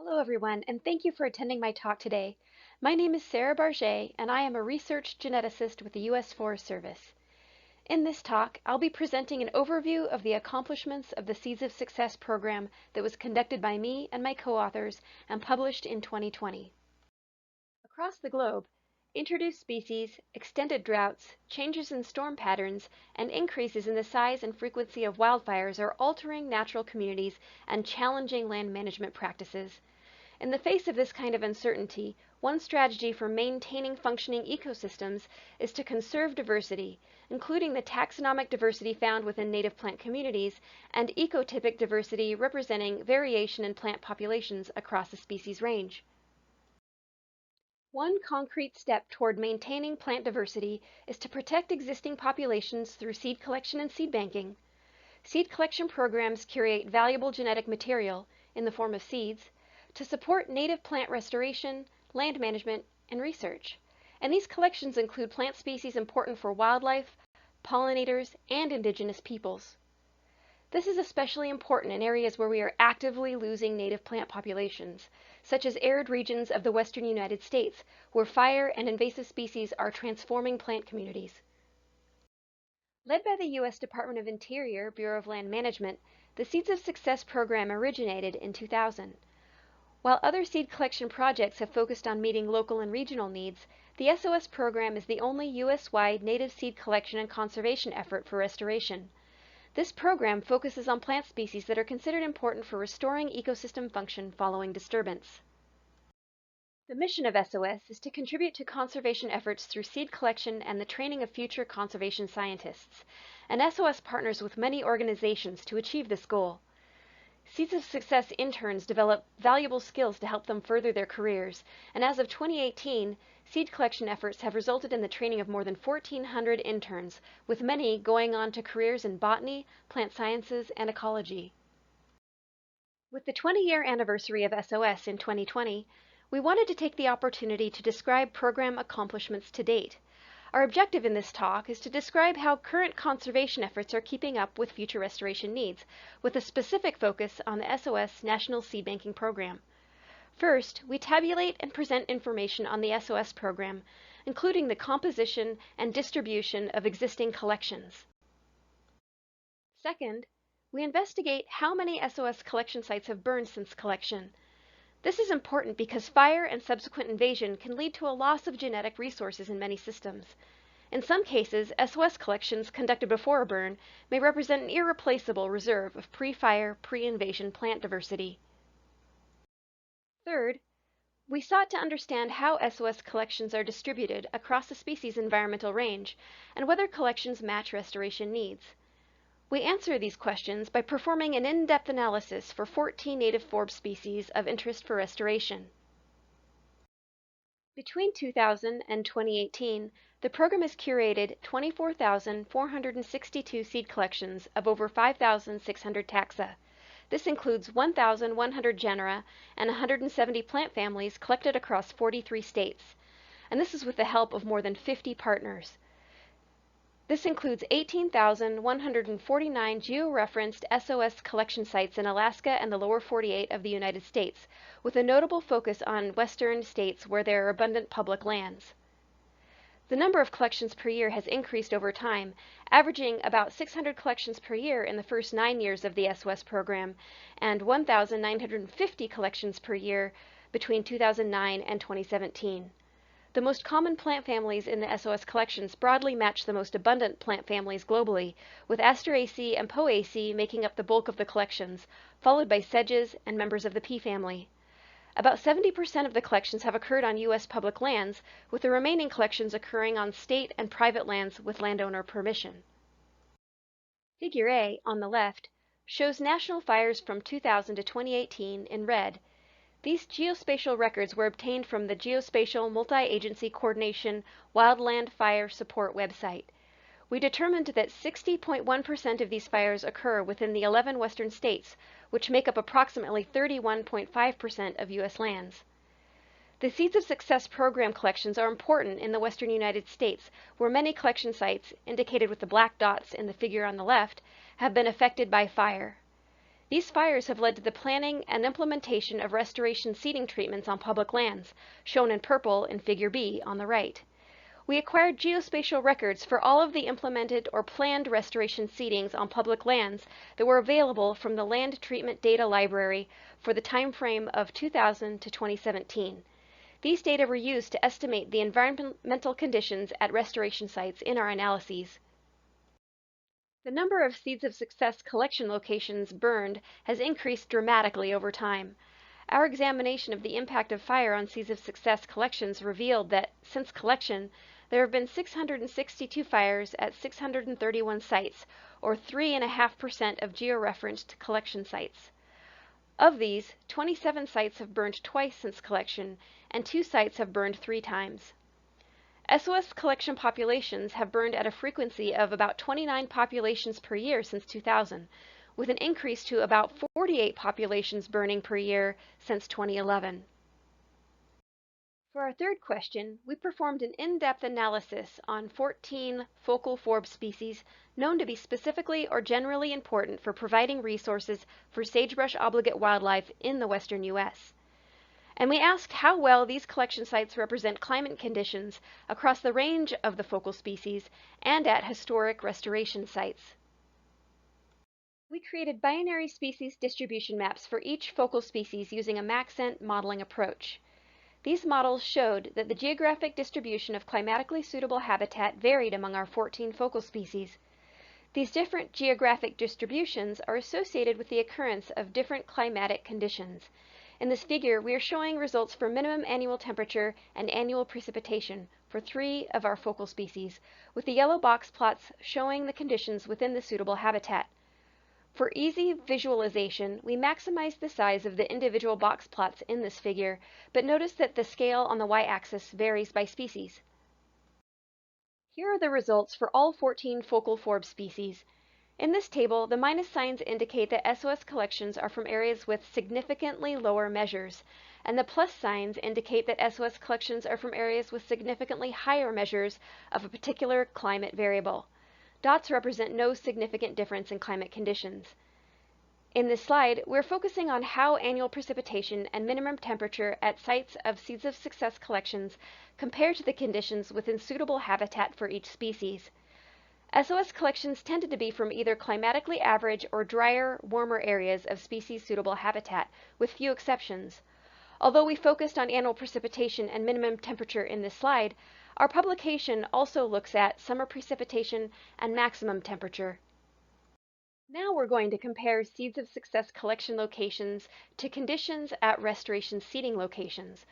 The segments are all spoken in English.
Hello, everyone, and thank you for attending my talk today. My name is Sarah Barget, and I am a research geneticist with the U.S. Forest Service. In this talk, I'll be presenting an overview of the accomplishments of the Seeds of Success program that was conducted by me and my co-authors and published in 2020. Across the globe, introduced species, extended droughts, changes in storm patterns, and increases in the size and frequency of wildfires are altering natural communities and challenging land management practices. In the face of this kind of uncertainty, one strategy for maintaining functioning ecosystems is to conserve diversity, including the taxonomic diversity found within native plant communities and ecotypic diversity representing variation in plant populations across a species range. One concrete step toward maintaining plant diversity is to protect existing populations through seed collection and seed banking. Seed collection programs curate valuable genetic material, in the form of seeds, to support native plant restoration, land management, and research. And these collections include plant species important for wildlife, pollinators, and indigenous peoples. This is especially important in areas where we are actively losing native plant populations, such as arid regions of the western United States, where fire and invasive species are transforming plant communities. Led by the U.S. Department of Interior, Bureau of Land Management, the Seeds of Success program originated in 2000. While other seed collection projects have focused on meeting local and regional needs, the SOS program is the only U.S.-wide native seed collection and conservation effort for restoration. This program focuses on plant species that are considered important for restoring ecosystem function following disturbance. The mission of SOS is to contribute to conservation efforts through seed collection and the training of future conservation scientists, and SOS partners with many organizations to achieve this goal. Seeds of Success interns develop valuable skills to help them further their careers, and as of 2018, seed collection efforts have resulted in the training of more than 1,400 interns, with many going on to careers in botany, plant sciences, and ecology. With the 20-year anniversary of SOS in 2020, we wanted to take the opportunity to describe program accomplishments to date. Our objective in this talk is to describe how current conservation efforts are keeping up with future restoration needs, with a specific focus on the SOS National Seed Banking Program. First, we tabulate and present information on the SOS program, including the composition and distribution of existing collections. Second, we investigate how many SOS collection sites have burned since collection. This is important because fire and subsequent invasion can lead to a loss of genetic resources in many systems. In some cases, SOS collections conducted before a burn may represent an irreplaceable reserve of pre-fire, pre-invasion plant diversity. Third, we sought to understand how SOS collections are distributed across the species' environmental range and whether collections match restoration needs. We answer these questions by performing an in-depth analysis for 14 native forb species of interest for restoration. Between 2000 and 2018, the program has curated 24,462 seed collections of over 5,600 taxa. This includes 1,100 genera and 170 plant families collected across 43 states. And this is with the help of more than 50 partners. This includes 18,149 georeferenced SOS collection sites in Alaska and the lower 48 of the United States, with a notable focus on western states where there are abundant public lands. The number of collections per year has increased over time, averaging about 600 collections per year in the first 9 years of the SOS program and 1,950 collections per year between 2009 and 2017. The most common plant families in the SOS collections broadly match the most abundant plant families globally, with Asteraceae and Poaceae making up the bulk of the collections, followed by sedges and members of the pea family. About 70% of the collections have occurred on U.S. public lands, with the remaining collections occurring on state and private lands with landowner permission. Figure A, on the left, shows national fires from 2000 to 2018 in red. These geospatial records were obtained from the Geospatial Multi-Agency Coordination Wildland Fire Support website. We determined that 60.1% of these fires occur within the 11 western states, which make up approximately 31.5% of U.S. lands. The Seeds of Success program collections are important in the western United States, where many collection sites, indicated with the black dots in the figure on the left, have been affected by fire. These fires have led to the planning and implementation of restoration seeding treatments on public lands, shown in purple in Figure B on the right. We acquired geospatial records for all of the implemented or planned restoration seedings on public lands that were available from the Land Treatment Data Library for the time frame of 2000 to 2017. These data were used to estimate the environmental conditions at restoration sites in our analyses. The number of Seeds of Success collection locations burned has increased dramatically over time. Our examination of the impact of fire on Seeds of Success collections revealed that, since collection, there have been 662 fires at 631 sites, or 3.5% of georeferenced collection sites. Of these, 27 sites have burned twice since collection, and 2 sites have burned 3 times. SOS collection populations have burned at a frequency of about 29 populations per year since 2000, with an increase to about 48 populations burning per year since 2011. For our third question, we performed an in-depth analysis on 14 focal forb species known to be specifically or generally important for providing resources for sagebrush obligate wildlife in the western U.S. And we asked how well these collection sites represent climate conditions across the range of the focal species and at historic restoration sites. We created binary species distribution maps for each focal species using a Maxent modeling approach. These models showed that the geographic distribution of climatically suitable habitat varied among our 14 focal species. These different geographic distributions are associated with the occurrence of different climatic conditions. In this figure, we are showing results for minimum annual temperature and annual precipitation for 3 of our focal species, with the yellow box plots showing the conditions within the suitable habitat. For easy visualization, we maximized the size of the individual box plots in this figure, but notice that the scale on the y-axis varies by species. Here are the results for all 14 focal forb species. In this table, the minus signs indicate that SOS collections are from areas with significantly lower measures, and the plus signs indicate that SOS collections are from areas with significantly higher measures of a particular climate variable. Dots represent no significant difference in climate conditions. In this slide, we're focusing on how annual precipitation and minimum temperature at sites of Seeds of Success collections compare to the conditions within suitable habitat for each species. SOS collections tended to be from either climatically average or drier, warmer areas of species-suitable habitat, with few exceptions. Although we focused on annual precipitation and minimum temperature in this slide, our publication also looks at summer precipitation and maximum temperature. Now we're going to compare Seeds of Success collection locations to conditions at restoration seeding locations.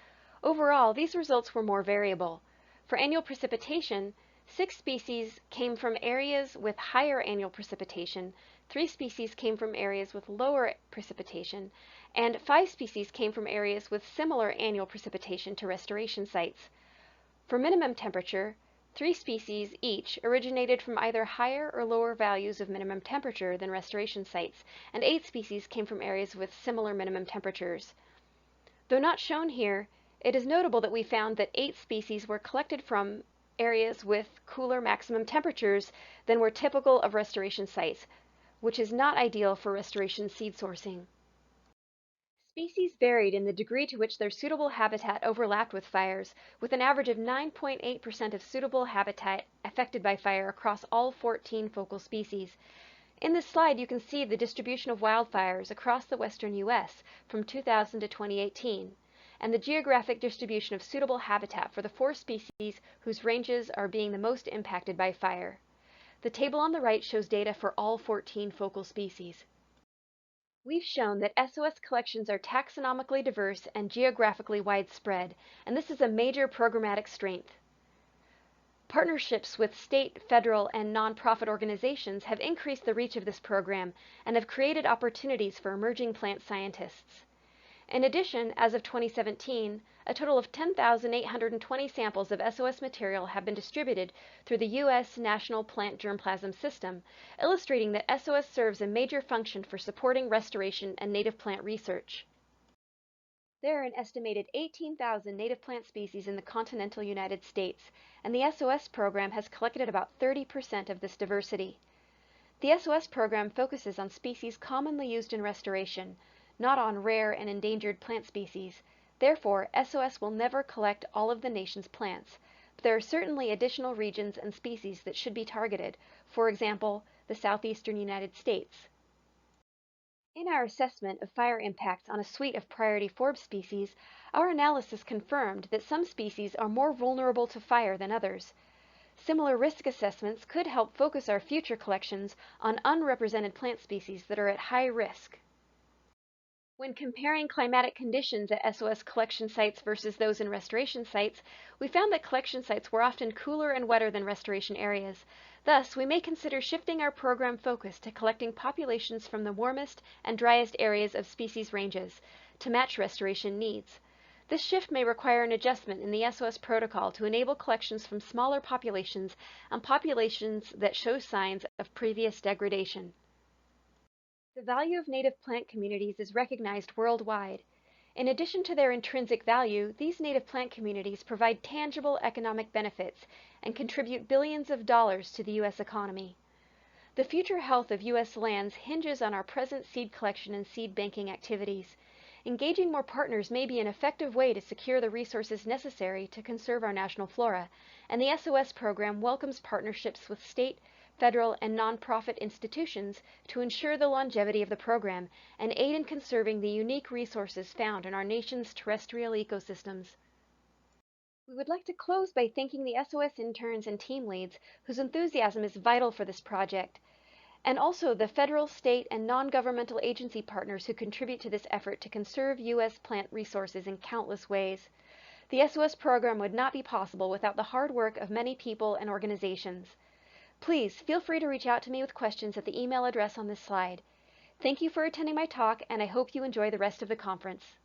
Overall, these results were more variable. For annual precipitation, 6 species came from areas with higher annual precipitation, 3 species came from areas with lower precipitation, and 5 species came from areas with similar annual precipitation to restoration sites. For minimum temperature, 3 species each originated from either higher or lower values of minimum temperature than restoration sites, and 8 species came from areas with similar minimum temperatures. Though not shown here, it is notable that we found that 8 species were collected from areas with cooler maximum temperatures than were typical of restoration sites, which is not ideal for restoration seed sourcing. Species varied in the degree to which their suitable habitat overlapped with fires, with an average of 9.8% of suitable habitat affected by fire across all 14 focal species. In this slide, you can see the distribution of wildfires across the western U.S. from 2000 to 2018, and the geographic distribution of suitable habitat for the 4 species whose ranges are being the most impacted by fire. The table on the right shows data for all 14 focal species. We've shown that SOS collections are taxonomically diverse and geographically widespread, and this is a major programmatic strength. Partnerships with state, federal, and nonprofit organizations have increased the reach of this program and have created opportunities for emerging plant scientists. In addition, as of 2017, a total of 10,820 samples of SOS material have been distributed through the U.S. National Plant Germplasm System, illustrating that SOS serves a major function for supporting restoration and native plant research. There are an estimated 18,000 native plant species in the continental United States, and the SOS program has collected about 30% of this diversity. The SOS program focuses on species commonly used in restoration, not on rare and endangered plant species. Therefore, SOS will never collect all of the nation's plants, but there are certainly additional regions and species that should be targeted, for example, the southeastern United States. In our assessment of fire impacts on a suite of priority forb species, our analysis confirmed that some species are more vulnerable to fire than others. Similar risk assessments could help focus our future collections on unrepresented plant species that are at high risk. When comparing climatic conditions at SOS collection sites versus those in restoration sites, we found that collection sites were often cooler and wetter than restoration areas. Thus, we may consider shifting our program focus to collecting populations from the warmest and driest areas of species ranges to match restoration needs. This shift may require an adjustment in the SOS protocol to enable collections from smaller populations and populations that show signs of previous degradation. The value of native plant communities is recognized worldwide. In addition to their intrinsic value, these native plant communities provide tangible economic benefits and contribute billions of dollars to the U.S. economy. The future health of U.S. lands hinges on our present seed collection and seed banking activities. Engaging more partners may be an effective way to secure the resources necessary to conserve our national flora, and the SOS program welcomes partnerships with state, federal, and nonprofit institutions to ensure the longevity of the program and aid in conserving the unique resources found in our nation's terrestrial ecosystems. We would like to close by thanking the SOS interns and team leads whose enthusiasm is vital for this project, and also the federal, state, and non-governmental agency partners who contribute to this effort to conserve U.S. plant resources in countless ways. The SOS program would not be possible without the hard work of many people and organizations. Please feel free to reach out to me with questions at the email address on this slide. Thank you for attending my talk, and I hope you enjoy the rest of the conference.